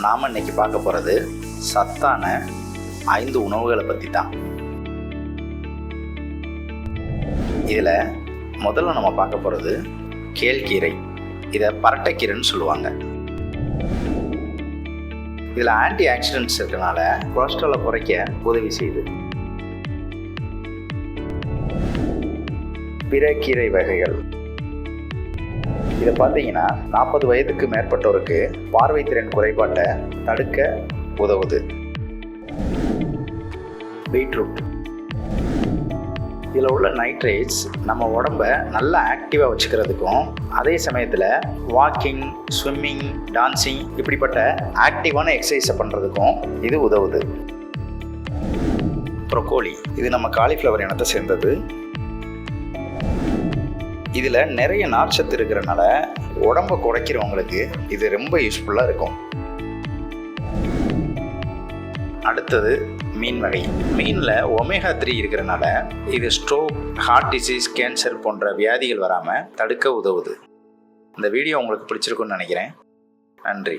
நாம் இன்னைக்கு பார்க்க போகிறது சத்தான 5 உணவுகளை பற்றி தான். இதில் முதல்ல நம்ம பார்க்க போகிறது கேழ்கீரை. இதை பரட்டைக்கீரைன்னு சொல்லுவாங்க. இதில் ஆன்டி ஆக்சிடென்ட்ஸ் இருக்கனால கொலஸ்ட்ராலை குறைக்க உதவி செய்யுது. பிற கீரை வகைகள் இதை பார்த்தீங்கன்னா 40 வயதுக்கு மேற்பட்டோருக்கு பார்வை திறன் குறைபாட்டை தடுக்க உதவுது. பீட்ரூட், இதில் உள்ள நைட்ரேட்ஸ் நம்ம உடம்ப நல்லா ஆக்டிவாக வச்சுக்கிறதுக்கும் அதே சமயத்தில் வாக்கிங், ஸ்விம்மிங், டான்ஸிங் இப்படிப்பட்ட ஆக்டிவான எக்ஸசைஸை பண்ணுறதுக்கும் இது உதவுது. ப்ரொக்கோலி, இது நம்ம காலிஃப்ளவர் இனத்தை சேர்ந்தது. இதில் நிறைய நார்ச்சத்து இருக்கிறனால உடம்பை குறைக்கிறவங்களுக்கு இது ரொம்ப யூஸ்ஃபுல்லாக இருக்கும். அடுத்தது மீன் வகை. மீனில் ஒமேகா 3 இருக்கிறனால இது ஸ்ட்ரோக், ஹார்ட் டிசீஸ், கேன்சர் போன்ற வியாதிகள் வராமல் தடுக்க உதவுது. இந்த வீடியோ உங்களுக்கு பிடிச்சிருக்குன்னு நினைக்கிறேன். நன்றி.